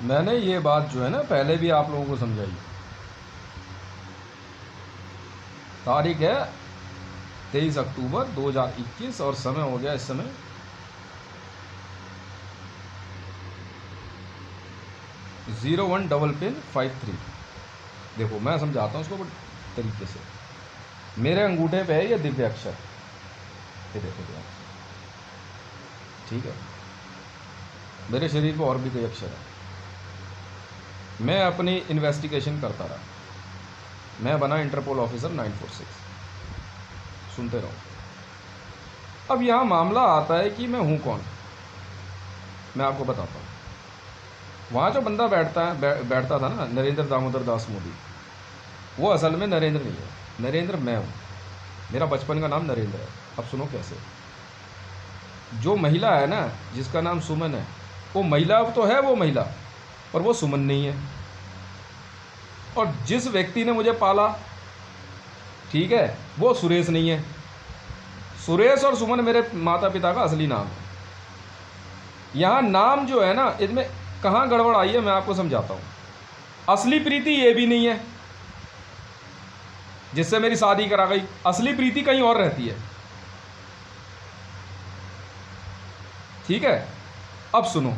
मैंने ये बात जो है ना पहले भी आप लोगों को समझाई। तारीख है 23 अक्टूबर 2021 और समय हो गया इस समय 015553। देखो मैं समझाता हूँ उसको बड़े तरीके से। मेरे अंगूठे पे है ये दिव्य अक्षर, ये देखो ध्यान से, ठीक है। मेरे शरीर पे और भी कई अक्षर है। मैं अपनी इन्वेस्टिगेशन करता रहा, मैं बना इंटरपोल ऑफिसर 946। सुनते रहो। अब यहाँ मामला आता है कि मैं हूँ कौन। मैं आपको बताता हूँ। वहाँ जो बंदा बैठता था ना, नरेंद्र दामोदर दास मोदी, वो असल में नरेंद्र नहीं है। नरेंद्र मैं हूँ। मेरा बचपन का नाम नरेंद्र है। अब सुनो कैसे। जो महिला है ना, जिसका नाम सुमन है, वो महिला तो है, वो महिला, पर वो सुमन नहीं है। और जिस व्यक्ति ने मुझे पाला, ठीक है, वो सुरेश नहीं है। सुरेश और सुमन मेरे माता पिता का असली नाम है। यहाँ नाम जो है ना, इसमें कहाँ गड़बड़ आई है मैं आपको समझाता हूँ। असली प्रीति ये भी नहीं है जिससे मेरी शादी करा गई। असली प्रीति कहीं और रहती है, ठीक है। अब सुनो।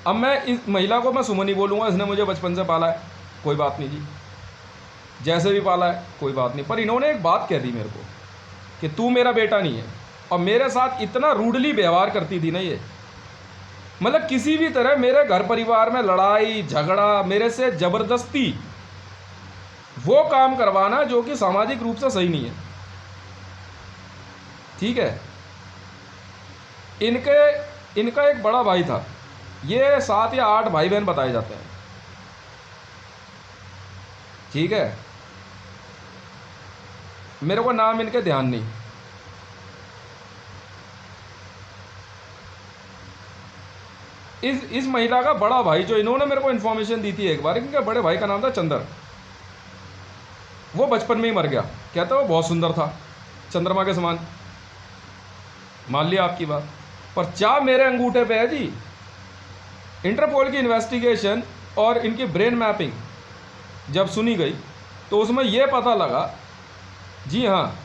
अब मैं इस महिला को मैं सुमन ही बोलूँगा, इसने मुझे बचपन से पाला है, कोई बात नहीं जी। जैसे भी पाला है कोई बात नहीं, पर इन्होंने एक बात कह दी मेरे को कि तू मेरा बेटा नहीं है। और मेरे साथ इतना रूडली व्यवहार करती थी ना ये, मतलब किसी भी तरह मेरे घर परिवार में लड़ाई झगड़ा, मेरे से ज़बरदस्ती वो काम करवाना जो कि सामाजिक रूप से सही नहीं है, ठीक है। इनका एक बड़ा भाई था। ये 7 या 8 भाई बहन बताए जाते हैं, ठीक है। मेरे को नाम इनके ध्यान नहीं। इस महिला का बड़ा भाई, जो इन्होंने मेरे को इन्फॉर्मेशन दी थी एक बार, इनके बड़े भाई का नाम था चंद्र। वो बचपन में ही मर गया। कहता वो बहुत सुंदर था, चंद्रमा के समान। मान लिया आपकी बात, पर क्या मेरे अंगूठे पे है जी। इंटरपोल की इन्वेस्टिगेशन और इनकी ब्रेन मैपिंग जब सुनी गई तो उसमें यह पता लगा, जी हाँ,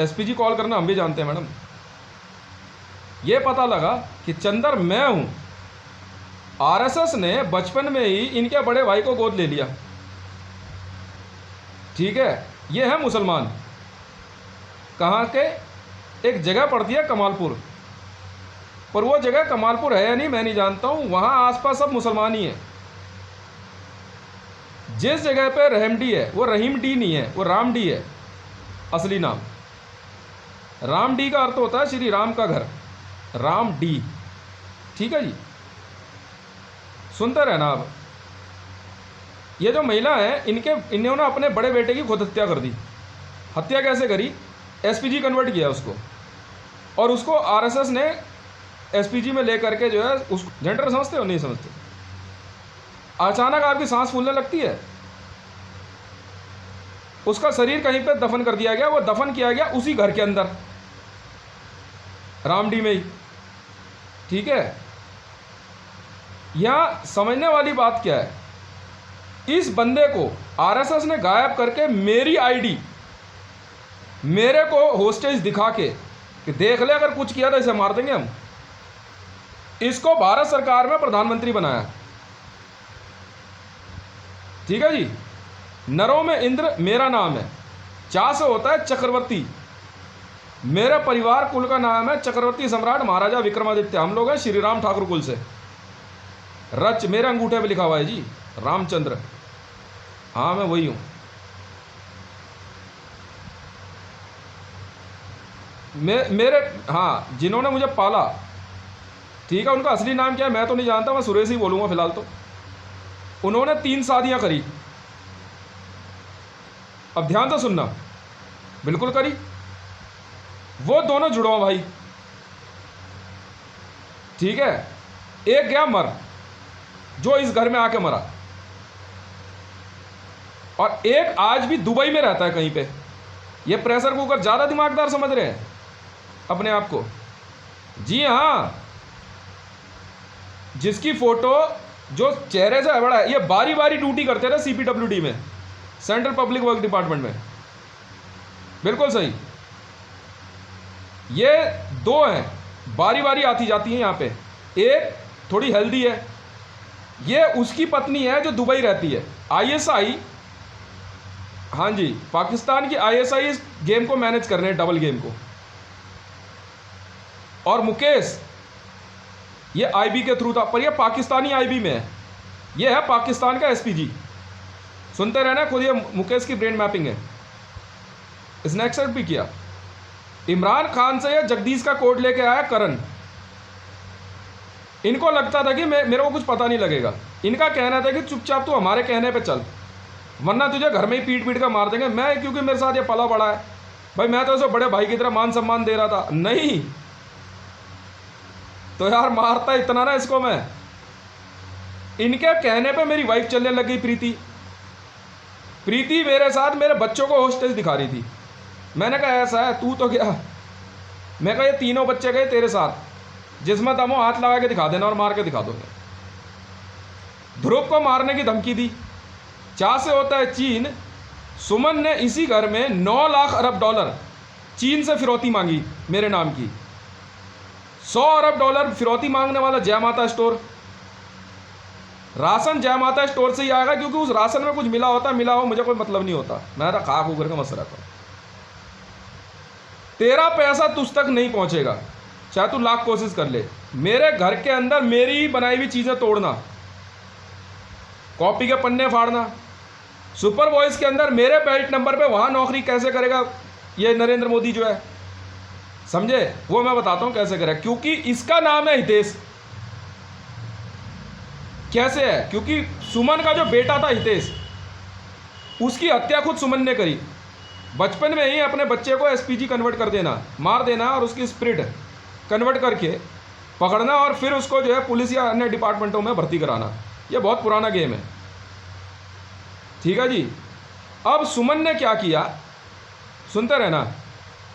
एसपीजी कॉल करना हम भी जानते हैं मैडम। ये पता लगा कि चंद्र मैं हूं। आरएसएस ने बचपन में ही इनके बड़े भाई को गोद ले लिया, ठीक है। ये है मुसलमान। कहाँ के? एक जगह पड़ती है कमालपुर, पर वो जगह कमालपुर है या नहीं मैं नहीं जानता हूँ। वहाँ आसपास सब मुसलमान ही हैं। जिस जगह पे रहमडी है वो रहीम डी नहीं है, वो राम डी है असली नाम। राम डी का अर्थ होता है श्री राम का घर, राम डी, ठीक है जी। सुनते रहना। अब ये जो महिला है, इन्होंने अपने बड़े बेटे की खुद हत्या कर दी। हत्या कैसे करी? एसपीजी कन्वर्ट किया उसको, और उसको आरएसएस ने एसपीजी में लेकर के जो है, उस जेंडर समझते हो नहीं समझते? अचानक आपकी सांस फूलने लगती है, उसका शरीर कहीं पे दफन कर दिया गया। वो दफन किया गया उसी घर के अंदर, रामडी में ही, ठीक है। यहां समझने वाली बात क्या है, इस बंदे को आरएसएस ने गायब करके मेरी आईडी मेरे को होस्टेज दिखा के कि देख ले अगर कुछ किया तो इसे मार देंगे हम, इसको भारत सरकार में प्रधानमंत्री बनाया, ठीक है जी। नरों में इंद्र मेरा नाम है, चा से होता है चक्रवर्ती। मेरे परिवार कुल का नाम है चक्रवर्ती सम्राट महाराजा विक्रमादित्य। हम लोग हैं श्री राम ठाकुर कुल से। रच मेरे अंगूठे पे लिखा हुआ है जी, रामचंद्र। हाँ मैं वही हूं। मेरे हाँ, जिन्होंने मुझे पाला, ठीक है, उनका असली नाम क्या है मैं तो नहीं जानता, मैं सुरेश ही बोलूंगा फिलहाल तो। उन्होंने 3 शादियां करी। अब ध्यान से सुनना, बिल्कुल करी। वो दोनों जुड़वा भाई, ठीक है। एक गया मर, जो इस घर में आके मरा, और एक आज भी दुबई में रहता है कहीं पे। ये प्रेशर कुकर ज़्यादा दिमागदार समझ रहे हैं अपने आप को? जी हाँ, जिसकी फोटो जो चेहरे से बड़ा है, ये बारी बारी ड्यूटी करते थे CPWD में, सेंट्रल पब्लिक वर्क डिपार्टमेंट में। बिल्कुल सही, ये दो हैं, बारी बारी आती जाती हैं यहाँ पे। एक थोड़ी हेल्दी है, ये उसकी पत्नी है जो दुबई रहती है, ISI। हाँ जी, पाकिस्तान की ISI इस गेम को मैनेज कर रहे हैं, डबल गेम को। और मुकेश ये IB के थ्रू था, पर ये पाकिस्तानी IB में है, ये है पाकिस्तान का SPG। सुनते रहना खुद, ये मुकेश की ब्रेन मैपिंग है। इसने एक्सेप्ट भी किया। इमरान खान से ये जगदीश का कोड लेके आया करण। इनको लगता था कि मेरे को कुछ पता नहीं लगेगा। इनका कहना था कि चुपचाप तू हमारे कहने पे चल, वरना तुझे घर में ही पीट पीट कर मार देंगे। मैं, क्योंकि मेरे साथ ये पला बड़ा है भाई, मैं तो उसे बड़े भाई की तरह मान सम्मान दे रहा था। नहीं तो यार मारता इतना ना इसको मैं। इनके कहने पे मेरी वाइफ चलने लग गई प्रीति मेरे साथ मेरे बच्चों को हॉस्टेज दिखा रही थी। मैंने कहा ऐसा है, तू तो गया। मैं कहा ये तीनों बच्चे गए तेरे साथ, जिसमें दम हो हाथ लगा के दिखा देना और मार के दिखा दोगे। ध्रुव को मारने की धमकी दी। चा से होता है चीन। सुमन ने इसी घर में 9 लाख अरब डॉलर चीन से फिरौती मांगी मेरे नाम की। 100 अरब डॉलर फिरौती मांगने वाला जय माता स्टोर। राशन जय माता स्टोर से ही आएगा, क्योंकि उस राशन में कुछ मिला हो मुझे कोई मतलब नहीं होता। मैं तो खा खू करके मस्त रहता हूं। तेरा पैसा तुझ तक नहीं पहुंचेगा, चाहे तू लाख कोशिश कर ले। मेरे घर के अंदर मेरी बनाई हुई चीजें तोड़ना, कॉपी के पन्ने फाड़ना, सुपर वॉइस के अंदर मेरे बेल्ट नंबर पे वहां नौकरी कैसे करेगा ये नरेंद्र मोदी जो है, समझे? वो मैं बताता हूं कैसे करेगा। क्योंकि इसका नाम है हितेश। कैसे है? क्योंकि सुमन का जो बेटा था हितेश, उसकी हत्या खुद सुमन ने करी। बचपन में ही अपने बच्चे को SPG कन्वर्ट कर देना, मार देना, और उसकी स्पिरिट कन्वर्ट करके पकड़ना, और फिर उसको जो है पुलिस या अन्य डिपार्टमेंटों में भर्ती कराना। ये बहुत पुराना गेम है, ठीक है जी। अब सुमन ने क्या किया, सुनते रहना।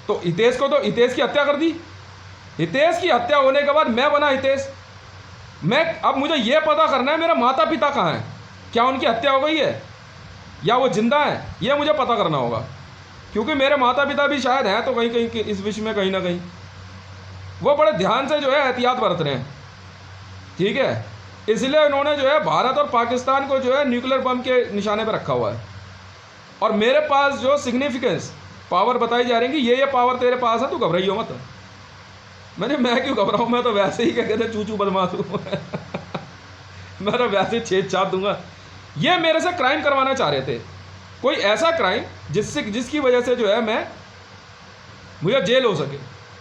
तो हितेश की हत्या कर दी। हितेश की हत्या होने के बाद मैं बना हितेश। अब मुझे यह पता करना है मेरे माता पिता कहाँ हैं, क्या उनकी हत्या हो गई है या वो जिंदा है, यह मुझे पता करना होगा। क्योंकि मेरे माता पिता भी शायद हैं तो कहीं इस विषय में कहीं ना कहीं वो बड़े ध्यान से जो है एहतियात बरत रहे हैं, ठीक है। इसलिए उन्होंने जो है भारत और पाकिस्तान को जो है न्यूक्लियर बम के निशाने पर रखा हुआ है। और मेरे पास जो सिग्निफिकेंस पावर बताई जा रही है कि ये पावर तेरे पास है, तू घबराइयो मत। मैं क्यों घबराऊँ, मैं तो वैसे ही क्या कहते चूचू बदमाश हूँ मैं तो वैसे छेद छाप दूंगा। ये मेरे से क्राइम करवाना चाह रहे थे, कोई ऐसा क्राइम जिसकी वजह से जो है मुझे जेल हो सके,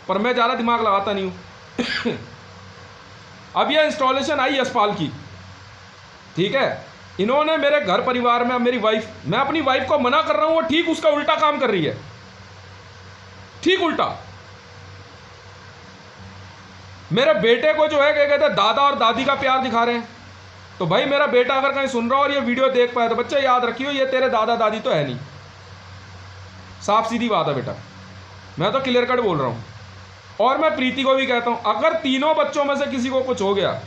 पर मैं ज़्यादा दिमाग लगाता नहीं हूँ अब यह इंस्टॉलेशन आई यशपाल की, ठीक है। इन्होंने मेरे घर परिवार में, मेरी वाइफ, मैं अपनी वाइफ को मना कर रहा हूँ, वो ठीक उसका उल्टा काम कर रही है, ठीक उल्टा। मेरे बेटे को जो है क्या कहते हैं दादा और दादी का प्यार दिखा रहे हैं। तो भाई मेरा बेटा अगर कहीं सुन रहा हो और ये वीडियो देख पाए तो बच्चे याद रखियो, ये तेरे दादा दादी तो है नहीं। साफ सीधी बात है बेटा, मैं तो क्लियर कट बोल रहा हूँ। और मैं प्रीति को भी कहता हूँ, अगर तीनों बच्चों में से किसी को कुछ हो गया,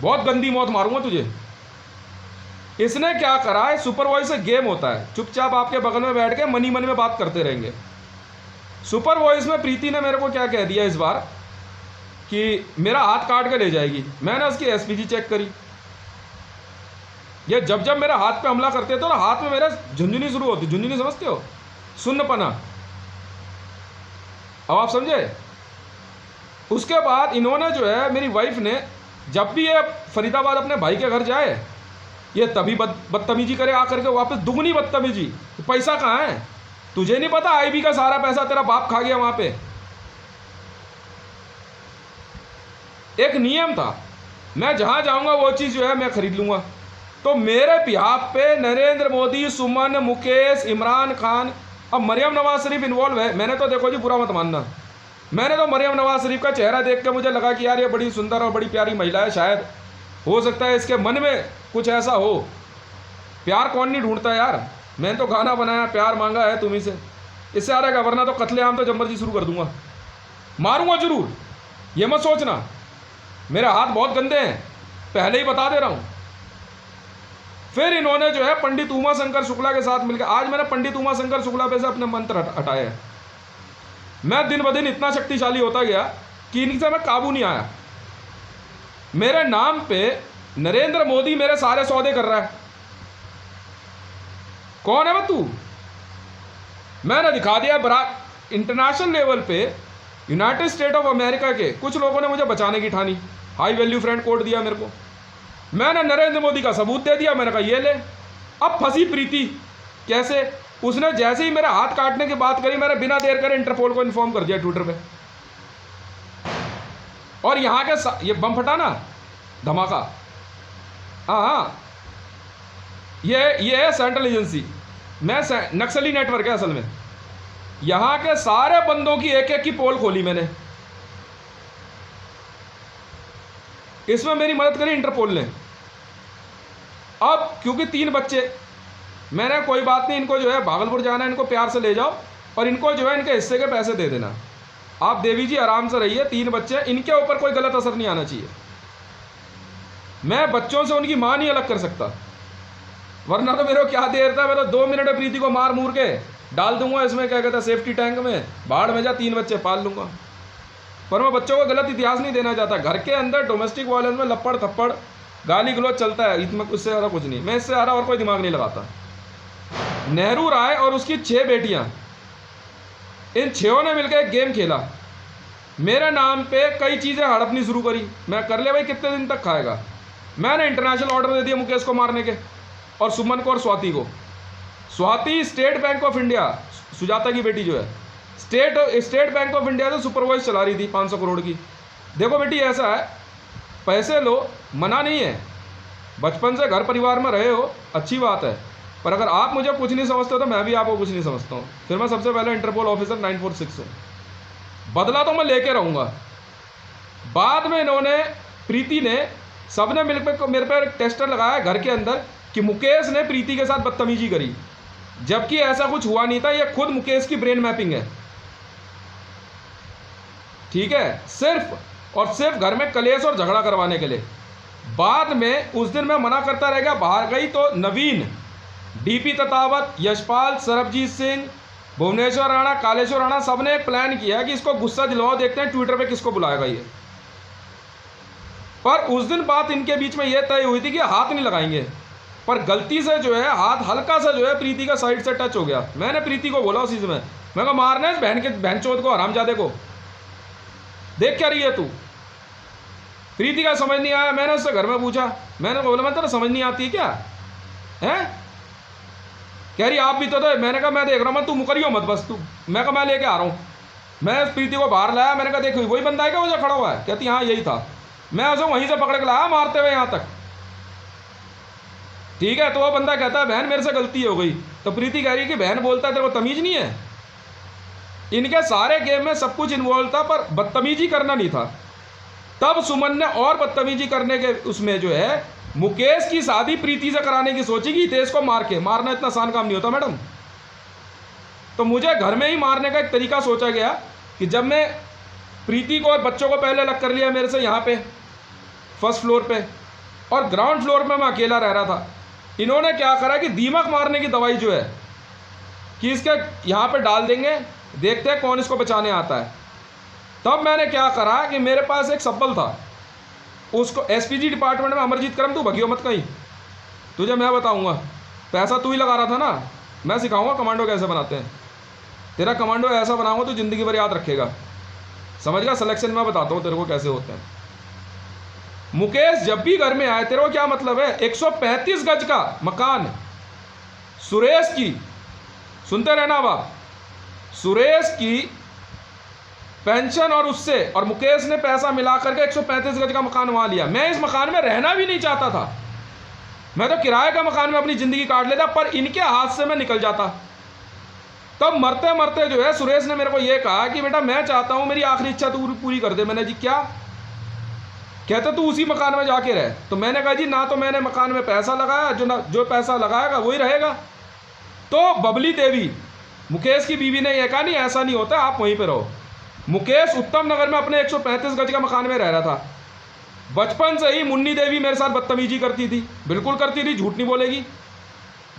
बहुत गंदी मौत मारूंगा तुझे। इसने क्या करा है, सुपर वॉइस से गेम होता है, चुपचाप आपके बगल में बैठ के मनी मन में बात करते रहेंगे। सुपर वॉइस में प्रीति ने मेरे को क्या कह दिया इस बार कि मेरा हाथ काट के ले जाएगी। मैंने उसकी SPG चेक करी, ये जब मेरे हाथ पे हमला करते तो ना हाथ में मेरा झुंझुनी शुरू होती। झुंझुनी समझते हो, सुन्नपना। अब आप समझे। उसके बाद इन्होंने जो है मेरी वाइफ ने, जब भी ये फरीदाबाद अपने भाई के घर जाए, ये तभी बदतमीजी करे आकर के वापस, दुगनी बदतमीजी। तो पैसा कहाँ है, तुझे नहीं पता IB का सारा पैसा तेरा बाप खा गया वहां पे। एक नियम था, मैं जहां जाऊंगा वो चीज जो है मैं खरीद लूंगा। तो मेरे बिहाफ पे नरेंद्र मोदी, सुमन, मुकेश, इमरान खान, अब मरियम नवाज शरीफ इन्वॉल्व है। मैंने तो देखो जी बुरा मत मानना, मैंने तो मरियम नवाज शरीफ का चेहरा देख के मुझे लगा कि यार ये बड़ी सुंदर और बड़ी प्यारी महिला है, शायद हो सकता है इसके मन में कुछ ऐसा हो। प्यार कौन नहीं ढूंढता यार, मैंने तो गाना बनाया, प्यार मांगा है तुम्ही से, इससे आ रहेगा। वरना तो कत्लेआम तो जब मर्जी शुरू कर दूंगा, मारूंगा जरूर, ये मत सोचना। मेरे हाथ बहुत गंदे हैं, पहले ही बता दे रहा हूँ। फिर इन्होंने जो है पंडित उमा शंकर शुक्ला के साथ मिलकर, आज मैंने पंडित उमा शंकर शुक्ला पे से अपने मंत्र हटाए हैं। मैं दिन ब दिन इतना शक्तिशाली होता गया कि इनसे मैं काबू नहीं आया। मेरे नाम पे नरेंद्र मोदी मेरे सारे सौदे कर रहा है। कौन है वह तू? मैंने दिखा दिया इंटरनेशनल लेवल पे यूनाइटेड स्टेट ऑफ अमेरिका के कुछ लोगों ने मुझे बचाने की ठानी, हाई वैल्यू फ्रेंड कोड दिया मेरे को। मैंने नरेंद्र मोदी का सबूत दे दिया, मैंने कहा ये ले। अब फंसी प्रीति। कैसे? उसने जैसे ही मेरा हाथ काटने की बात करी, मैंने बिना देर करे इंटरपोल को इन्फॉर्म कर दिया ट्विटर पे। और यहाँ के ये बम फटा ना, धमाका, हाँ, ये है सेंट्रल एजेंसी, मैं नक्सली नेटवर्क है असल में। यहाँ के सारे बंदों की एक एक की पोल खोली मैंने। इसमें मेरी मदद करी इंटरपोल ने। अब क्योंकि 3 बच्चे, मैंने कोई बात नहीं, इनको जो है भागलपुर जाना है, इनको प्यार से ले जाओ और इनको जो है इनके हिस्से के पैसे दे देना। आप देवी जी आराम से रहिए, 3 बच्चे, इनके ऊपर कोई गलत असर नहीं आना चाहिए। मैं बच्चों से उनकी मां नहीं अलग कर सकता, वरना तो मेरे को क्या देर था, मैं तो 2 मिनट में प्रीति को मार मूर के डाल दूंगा इसमें, क्या कहता है, सेफ्टी टैंक में, बाढ़ में जा 3 बच्चे पाल लूंगा। पर मैं बच्चों को गलत इतिहास नहीं देना चाहता। घर के अंदर डोमेस्टिक वायलेंस में लपड़ थप्पड़ गाली गलौज चलता है, इसमें उससे ज़्यादा कुछ नहीं। मैं इससे ज़्यादा और कोई दिमाग नहीं लगाता। नेहरू राय और उसकी 6 बेटियां, इन 6 ने मिलकर एक गेम खेला, मेरे नाम पे कई चीज़ें हड़पनी शुरू करी। मैं कर ले भाई, कितने दिन तक खाएगा। मैंने इंटरनेशनल ऑर्डर दे दिया मुकेश को मारने के, और सुमन को और स्वाति को। Swati state bank of India, Sujata की बेटी जो है, स्टेट बैंक ऑफ इंडिया से सुपरवाइज चला रही थी 500 करोड़ की। देखो बेटी, ऐसा है, पैसे लो, मना नहीं है, बचपन से घर परिवार में रहे हो, अच्छी बात है, पर अगर आप मुझे कुछ नहीं समझते हो तो मैं भी आपको कुछ नहीं समझता हूँ। फिर मैं सबसे पहले इंटरपोल ऑफिसर 946 हूँ, बदला तो मैं लेके रहूँगा। बाद में इन्होंने, प्रीति ने, सबने मिलकर मेरे पर टेस्टर लगाया घर के अंदर कि मुकेश ने प्रीति के साथ बदतमीजी करी, जबकि ऐसा कुछ हुआ नहीं था। ये खुद मुकेश की ब्रेन मैपिंग है, ठीक है, सिर्फ और सिर्फ घर में कलेश और झगड़ा करवाने के लिए। बाद में उस दिन मैं मना करता रह गया, बाहर गई तो नवीन, डीपी ततावत, यशपाल, सरबजीत सिंह, भुवनेश्वर राणा, कालेश्वर राणा, सबने एक प्लान किया कि इसको गुस्सा दिलवाओ, देखते हैं ट्विटर पे किसको बुलाएगा ये। पर उस दिन बात इनके बीच में यह तय हुई थी कि हाथ नहीं लगाएंगे, पर गलती से जो है हाथ हल्का सा जो है प्रीति का साइड से टच हो गया। मैंने प्रीति को बोला उसी समय, मैं कहा मारना है बहन चोद को, हरामजादे को, देख क्या रही है तू। प्रीति का समझ नहीं आया। मैंने उससे घर में पूछा, मैंने बोला मैं तेरा समझ नहीं आती क्या है? कह रही आप भी तो दे। मैंने कहा मैं देख रहा हूँ, तू मुकरियो मत बस तू। मैं कहा मैं लेके आ रहा हूँ। मैं प्रीति को बाहर लाया, मैंने कहा देखो वही बंदा है क्या वो जो खड़ा हुआ है? कहती हाँ यही था। मैं उसे वहीं से पकड़ के लाया मारते हुए यहाँ तक, ठीक है। तो वो बंदा कहता है बहन मेरे से गलती हो गई। तो प्रीति कह रही कि बहन बोलता है तेरे को तमीज नहीं है। इनके सारे गेम में सब कुछ इन्वॉल्व था, पर बदतमीजी करना नहीं था। तब सुमन ने और बदतमीजी करने के उसमें जो है मुकेश की शादी प्रीति से कराने की सोची कि हितेश को मार के, मारना इतना आसान काम नहीं होता मैडम। तो मुझे घर में ही मारने का एक तरीका सोचा गया कि जब मैं प्रीति को और बच्चों को पहले अलग कर लिया मेरे से यहाँ पे फर्स्ट फ्लोर पे, और ग्राउंड फ्लोर में मैं अकेला रह रहा था, इन्होंने क्या करा कि दीमक मारने की दवाई जो है कि इसके यहाँ पे डाल देंगे, देखते हैं कौन इसको बचाने आता है। तब मैंने क्या करा कि मेरे पास एक सब्बल था, उसको एसपीजी डिपार्टमेंट में, अमरजीत करम तू भगियो मत कहीं, तुझे मैं बताऊंगा, पैसा तू ही लगा रहा था ना, मैं सिखाऊंगा कमांडो कैसे बनाते हैं। तेरा कमांडो ऐसा बनाऊंगा तो ज़िंदगी भर याद रखेगा, समझ गया। सिलेक्शन में बताता हूँ तेरे को कैसे होते हैं। मुकेश जब भी घर में आए, तेरे को क्या मतलब है, 135 गज का मकान सुरेश की, सुनते रहना बाप, सुरेश की पेंशन और उससे और मुकेश ने पैसा मिला करके 135 गज का मकान वहां लिया। मैं इस मकान में रहना भी नहीं चाहता था, मैं तो किराए का मकान में अपनी ज़िंदगी काट लेता, पर इनके हाथ से मैं निकल जाता। तब मरते मरते जो है सुरेश ने मेरे को ये कहा कि बेटा मैं चाहता हूँ मेरी आखिरी इच्छा तू पूरी कर दे। मैंने जी क्या? कहते तू उसी मकान में जाके रह। तो मैंने कहा जी ना, तो मैंने मकान में पैसा लगाया, जो पैसा लगाएगा वही रहेगा। तो बबली देवी मुकेश की बीवी ने यह कहा नहीं ऐसा नहीं होता, आप वहीं पर रहो। मुकेश उत्तम नगर में अपने 135 गज का मकान में रह रहा था। बचपन से ही मुन्नी देवी मेरे साथ बदतमीजी करती थी, बिल्कुल करती थी, झूठ नहीं बोलेगी।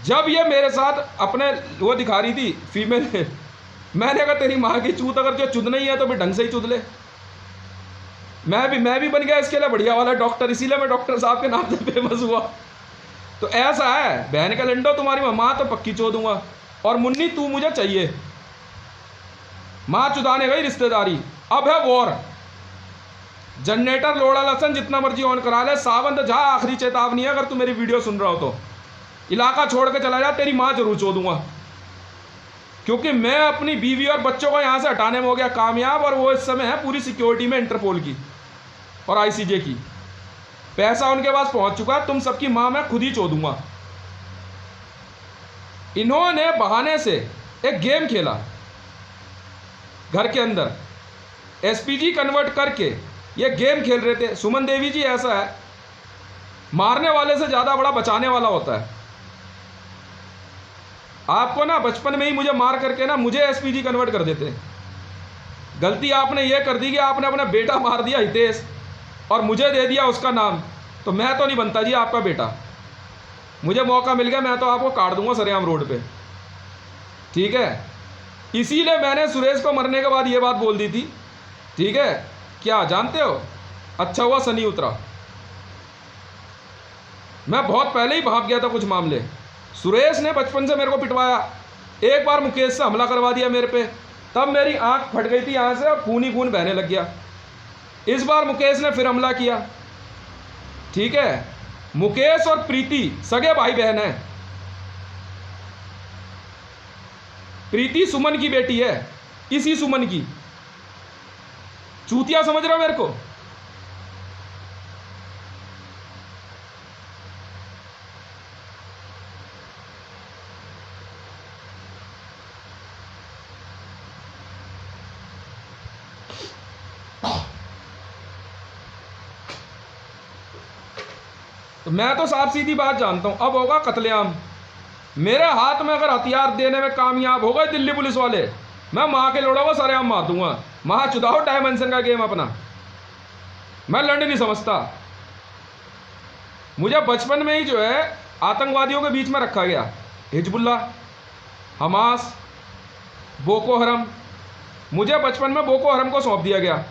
जब ये मेरे साथ अपने वो दिखा रही थी फीमेल मैंने कहा तेरी माँ की चूत, अगर जो चुद नहीं है तो भी ढंग से ही चुद ले। मैं भी बन गया इसके लिए बढ़िया वाला डॉक्टर, इसीलिए मैं डॉक्टर साहब के नाम से फेमस हुआ। तो ऐसा है, बहन का लंडो तुम्हारी माँ तो पक्की चो दूंगा, और मुन्नी तू मुझे चाहिए। माँ चुदाने गई रिश्तेदारी, अब है वॉर। जनरेटर लोड़ा लसन जितना मर्जी ऑन करा ले, सावंत झा आखिरी चेतावनी है, अगर तू मेरी वीडियो सुन रहा हो तो इलाका छोड़ के चला जा, तेरी माँ जरूर चो दूंगा। क्योंकि मैं अपनी बीवी और बच्चों को यहाँ से हटाने में हो गया कामयाब, और वो इस समय है पूरी सिक्योरिटी में इंटरपोल की और आईसीजे की। पैसा उनके पास पहुंच चुका है, तुम सबकी माँ मैं खुद ही चो दूंगा। इन्होंने बहाने से एक गेम खेला घर के अंदर, एसपीजी कन्वर्ट करके ये गेम खेल रहे थे। सुमन देवी जी, ऐसा है मारने वाले से ज़्यादा बड़ा बचाने वाला होता है। आपको ना बचपन में ही मुझे मार करके ना मुझे एसपीजी कन्वर्ट कर देते। गलती आपने ये कर दी कि आपने अपना बेटा मार दिया हितेश और मुझे दे दिया उसका नाम, तो मैं तो नहीं बनता जी आपका बेटा। मुझे मौका मिल गया, मैं तो आपको काट दूंगा सरेआम रोड पे, ठीक है। इसीलिए मैंने सुरेश को मरने के बाद ये बात बोल दी थी, ठीक है। क्या जानते हो, अच्छा हुआ सनी उतरा। मैं बहुत पहले ही भाग गया था कुछ मामले। सुरेश ने बचपन से मेरे को पिटवाया, एक बार मुकेश से हमला करवा दिया मेरे पे, तब मेरी आंख फट गई थी यहाँ से और खून ही खून बहने लग गया। इस बार मुकेश ने फिर हमला किया, ठीक है। मुकेश और प्रीति सगे भाई बहन हैं। प्रीति सुमन की बेटी है, इसी सुमन की। चूतिया समझ रहे हो मेरे को? तो मैं तो साफ सीधी बात जानता हूं, अब होगा कत्लेआम। मेरे हाथ में अगर हथियार देने में कामयाब हो गए दिल्ली पुलिस वाले, मैं माँ के लोड़ा को सरेआम मार दूंगा। महा चुदाओ डायमेंशन का गेम अपना, मैं लड़ने नहीं समझता। मुझे बचपन में ही जो है आतंकवादियों के बीच में रखा गया, हिजबुल्ला, हमास, बोको हरम। मुझे बचपन में बोको हरम को सौंप दिया गया।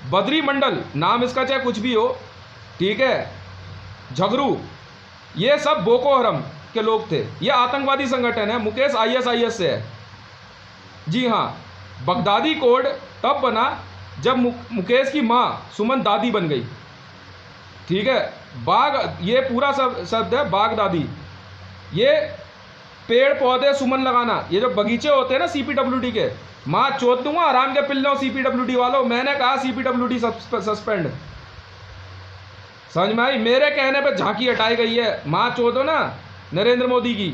बद्री मंडल नाम इसका चाहे कुछ भी हो, ठीक है, झगरू, ये सब बोको हरम के लोग थे। ये आतंकवादी संगठन है। मुकेश आईएसआईएस से है, जी हाँ। बगदादी कोड तब बना जब मुकेश की माँ सुमन दादी बन गई, ठीक है। बाग, ये पूरा शब्द है बागदादी। ये पेड़ पौधे सुमन लगाना, ये जो बगीचे होते हैं ना सीपीडब्ल्यूडी के, माँ चोद दूंगा आराम के पिल्लों सीपीडब्ल्यूडी वालों। मैंने कहा सीपीडब्ल्यूडी सस्पेंड, समझ में आई? मेरे कहने पे झांकी हटाई गई है। माँ चोदो ना नरेंद्र मोदी की,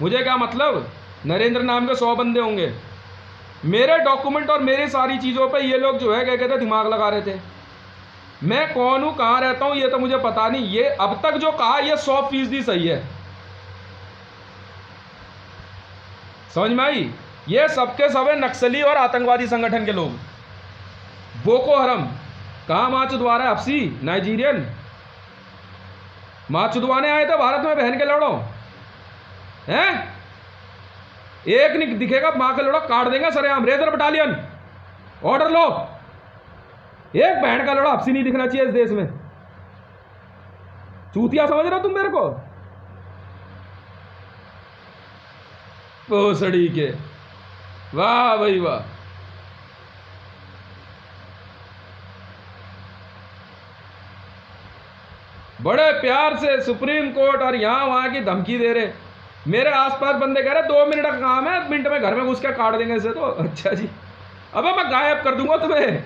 मुझे क्या मतलब, नरेंद्र नाम के 100 बंदे होंगे। मेरे डॉक्यूमेंट और मेरी सारी चीज़ों पे ये लोग जो है क्या कहते हैं दिमाग लगा रहे थे। मैं कौन हूँ, कहाँ रहता हूँ, ये तो मुझे पता नहीं। ये अब तक जो कहा ये 100% सही है, समझ में आई? ये सबके सब है नक्सली और आतंकवादी संगठन के लोग। बोको हरम कहाँ माँ चुदवा है? हफ्सी नाइजीरियन माँ चुदवाने आए थे भारत में, बहन के लड़ो हैं। एक नहीं दिखेगा माँ के लड़ो, काट देंगे सरेआम। रेजर बटालियन ऑर्डर लो, एक बहन का लड़ो हफ्सी नहीं दिखना चाहिए इस देश में। चूतिया समझ रहे हो तुम मेरे को? पोसड़ी के, वाह भाई वाह। बड़े प्यार से सुप्रीम कोर्ट और यहां वहां की धमकी दे रहे। मेरे आसपास बंदे कह रहे 2 मिनट का काम है, मिनट में घर में घुस के काट देंगे इसे। तो अच्छा जी, अबे मैं गायब कर दूंगा तुम्हें,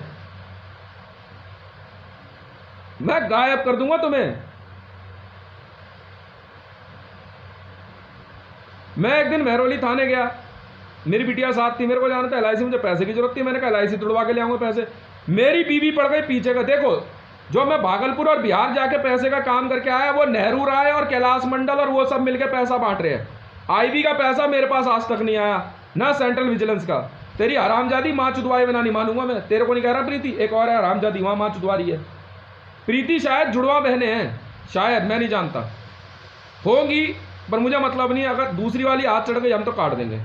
मैं गायब कर दूंगा तुम्हें। मैं एक दिन महरौली थाने गया, मेरी बिटिया साथ थी, मेरे को जाना था LIC, मुझे पैसे की जरूरत थी। मैंने कहा LIC तुड़वा के ले आऊंगा पैसे। मेरी बीवी पड़ गई पीछे का। देखो, जो मैं भागलपुर और बिहार जाके पैसे का काम करके आया, वो नेहरू राय और कैलाश मंडल और वो सब मिलके पैसा बांट रहे हैं। IB का पैसा मेरे पास आज तक नहीं आया, ना सेंट्रल विजिलेंस का। तेरी हरामजादी माँ चुदवाए बिना नहीं मानूंगा मैं। तेरे को नहीं कह रहा प्रीति, एक और है हरामजादी वहां माँ चुदवा रही है। प्रीति शायद जुड़वा बहनें हैं, शायद, मैं नहीं जानता, होंगी, पर मुझे मतलब नहीं। अगर दूसरी वाली हाथ चढ़ गई हम तो काट देंगे।